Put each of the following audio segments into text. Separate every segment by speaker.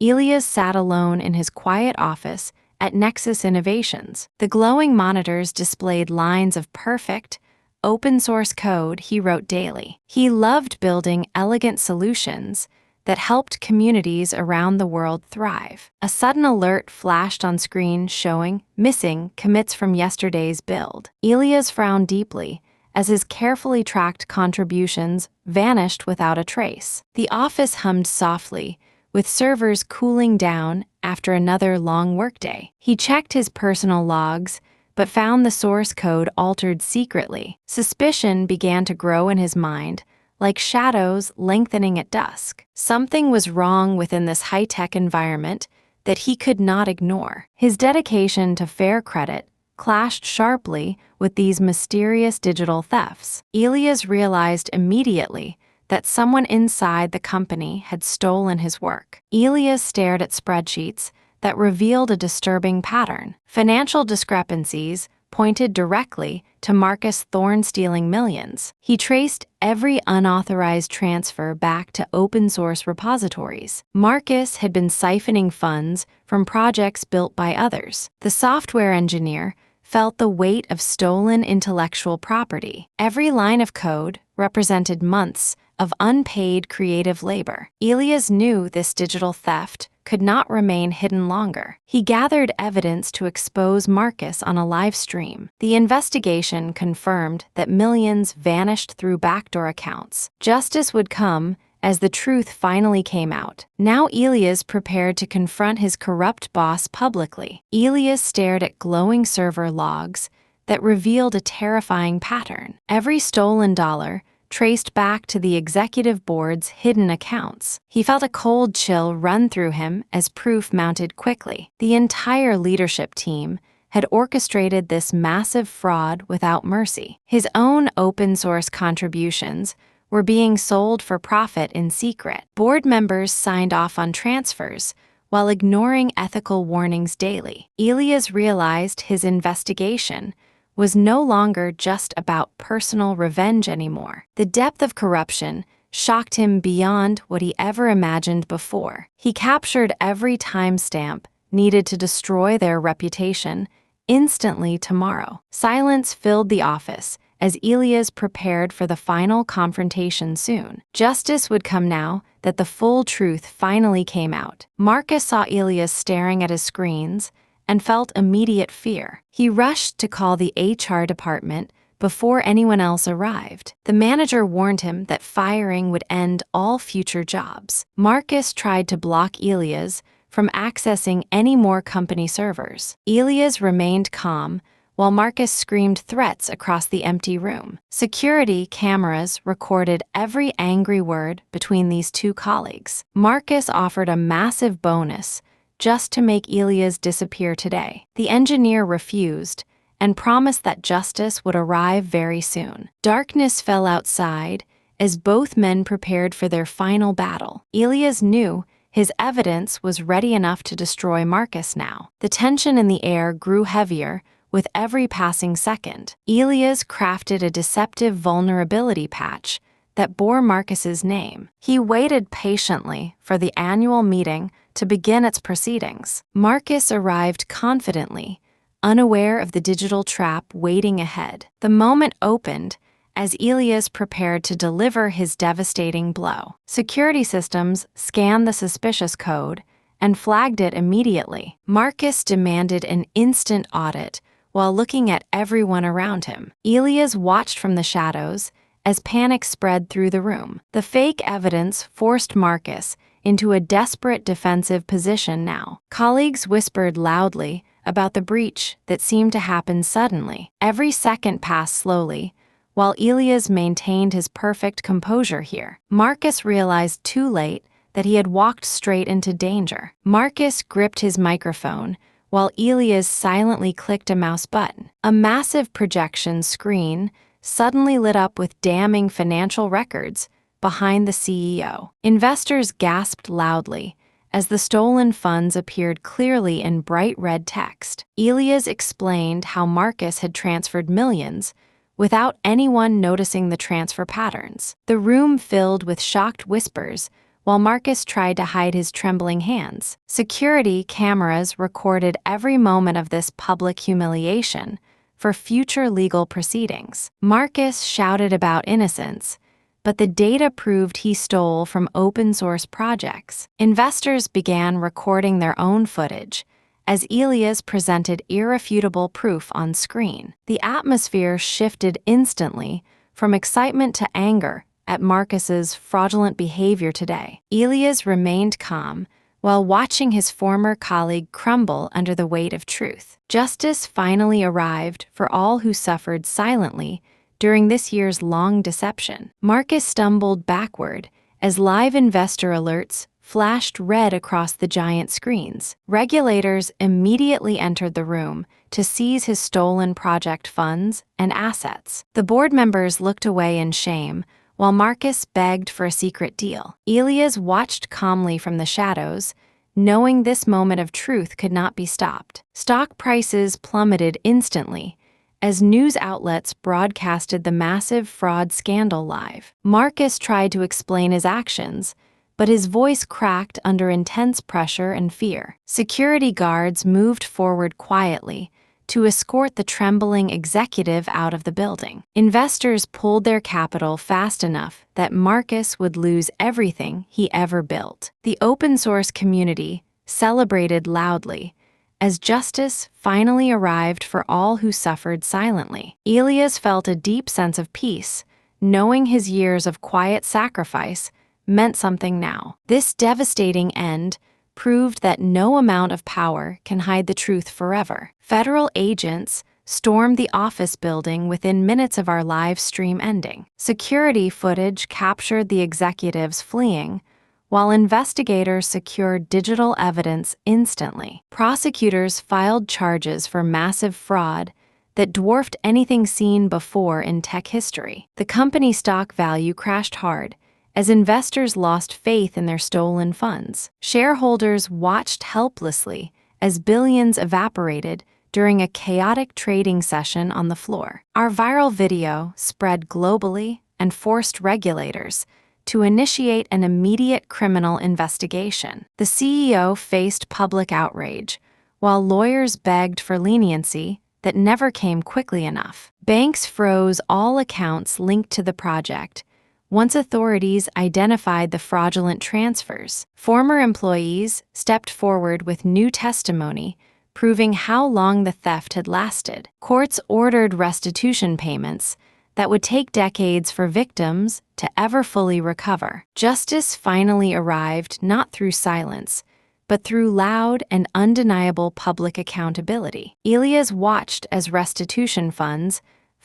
Speaker 1: Elias sat alone in his quiet office at Nexus Innovations. The glowing monitors displayed lines of perfect, open-source code he wrote daily. He loved building elegant solutions that helped communities around the world thrive. A sudden alert flashed on screen showing missing commits from yesterday's build. Elias frowned deeply as his carefully tracked contributions vanished without a trace. The office hummed softly, with servers cooling down after another long workday. He checked his personal logs, but found the source code altered secretly. Suspicion began to grow in his mind, like shadows lengthening at dusk. Something was wrong within this high-tech environment that he could not ignore. His dedication to fair credit clashed sharply with these mysterious digital thefts. Elias realized immediately that someone inside the company had stolen his work. Elias stared at spreadsheets that revealed a disturbing pattern. Financial discrepancies pointed directly to Marcus Thorne stealing millions. He traced every unauthorized transfer back to open-source repositories. Marcus had been siphoning funds from projects built by others. The software engineer felt the weight of stolen intellectual property. Every line of code represented months of unpaid creative labor. Elias knew this digital theft could not remain hidden longer. He gathered evidence to expose Marcus on a live stream. The investigation confirmed that millions vanished through backdoor accounts. Justice would come as the truth finally came out. Now Elias prepared to confront his corrupt boss publicly. Elias stared at glowing server logs that revealed a terrifying pattern. Every stolen dollar traced back to the executive board's hidden accounts. He felt a cold chill run through him as proof mounted quickly. The entire leadership team had orchestrated this massive fraud without mercy. His own open-source contributions were being sold for profit in secret. Board members signed off on transfers while ignoring ethical warnings daily. Elias realized his investigation was no longer just about personal revenge anymore. The depth of corruption shocked him beyond what he ever imagined before. He captured every timestamp needed to destroy their reputation instantly tomorrow. Silence filled the office as Elias prepared for the final confrontation soon. Justice would come now that the full truth finally came out. Marcus saw Elias staring at his screens and felt immediate fear. He rushed to call the HR department before anyone else arrived. The manager warned him that firing would end all future jobs. Marcus tried to block Elias from accessing any more company servers. Elias remained calm while Marcus screamed threats across the empty room. Security cameras recorded every angry word between these two colleagues. Marcus offered a massive bonus just to make Elias disappear today. The engineer refused and promised that justice would arrive very soon. Darkness fell outside as both men prepared for their final battle. Elias knew his evidence was ready enough to destroy Marcus now. The tension in the air grew heavier with every passing second. Elias crafted a deceptive vulnerability patch that bore Marcus's name. He waited patiently for the annual meeting to begin its proceedings. Marcus arrived confidently, unaware of the digital trap waiting ahead. The moment opened as Elias prepared to deliver his devastating blow. Security systems scanned the suspicious code and flagged it immediately. Marcus demanded an instant audit while looking at everyone around him. Elias watched from the shadows as panic spread through the room. The fake evidence forced Marcus into a desperate defensive position now. Colleagues whispered loudly about the breach that seemed to happen suddenly. Every second passed slowly, while Elias maintained his perfect composure here. Marcus realized too late that he had walked straight into danger. Marcus gripped his microphone while Elias silently clicked a mouse button. A massive projection screen suddenly lit up with damning financial records behind the CEO. Investors gasped loudly as the stolen funds appeared clearly in bright red text. Elias explained how Marcus had transferred millions without anyone noticing the transfer patterns. The room filled with shocked whispers while Marcus tried to hide his trembling hands. Security cameras recorded every moment of this public humiliation for future legal proceedings. Marcus shouted about innocence, but the data proved he stole from open-source projects. Investors began recording their own footage as Elias presented irrefutable proof on screen. The atmosphere shifted instantly from excitement to anger at Marcus's fraudulent behavior today. Elias remained calm while watching his former colleague crumble under the weight of truth. Justice finally arrived for all who suffered silently during this year's long deception. Marcus stumbled backward as live investor alerts flashed red across the giant screens. Regulators immediately entered the room to seize his stolen project funds and assets. The board members looked away in shame while Marcus begged for a secret deal. Elias watched calmly from the shadows, knowing this moment of truth could not be stopped. Stock prices plummeted instantly as news outlets broadcasted the massive fraud scandal live. Marcus tried to explain his actions, but his voice cracked under intense pressure and fear. Security guards moved forward quietly to escort the trembling executive out of the building. Investors pulled their capital fast enough that Marcus would lose everything he ever built. The open-source community celebrated loudly as justice finally arrived for all who suffered silently. Elias felt a deep sense of peace, knowing his years of quiet sacrifice meant something now. This devastating end proved that no amount of power can hide the truth forever. Federal agents stormed the office building within minutes of our live stream ending. Security footage captured the executives fleeing, while investigators secured digital evidence instantly. Prosecutors filed charges for massive fraud that dwarfed anything seen before in tech history. The company stock value crashed hard as investors lost faith in their stolen funds. Shareholders watched helplessly as billions evaporated during a chaotic trading session on the floor. Our viral video spread globally and forced regulators to initiate an immediate criminal investigation. The CEO faced public outrage, while lawyers begged for leniency that never came quickly enough. Banks froze all accounts linked to the project once authorities identified the fraudulent transfers. Former employees stepped forward with new testimony, proving how long the theft had lasted. Courts ordered restitution payments that would take decades for victims to ever fully recover. Justice finally arrived not through silence, but through loud and undeniable public accountability. Elias watched as restitution funds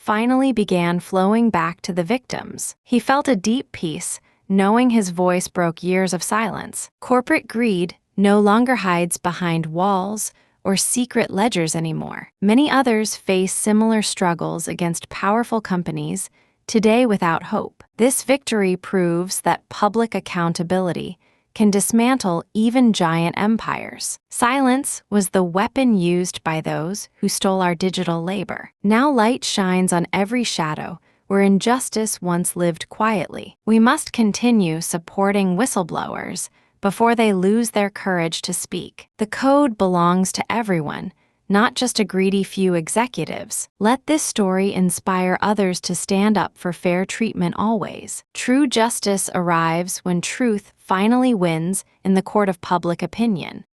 Speaker 1: finally began flowing back to the victims. He felt a deep peace, knowing his voice broke years of silence. Corporate greed no longer hides behind walls or secret ledgers anymore. Many others face similar struggles against powerful companies, today without hope. This victory proves that public accountability can dismantle even giant empires. Silence was the weapon used by those who stole our digital labor. Now light shines on every shadow where injustice once lived quietly. We must continue supporting whistleblowers before they lose their courage to speak. The code belongs to everyone, not just a greedy few executives. Let this story inspire others to stand up for fair treatment always. True justice arrives when truth finally wins in the court of public opinion.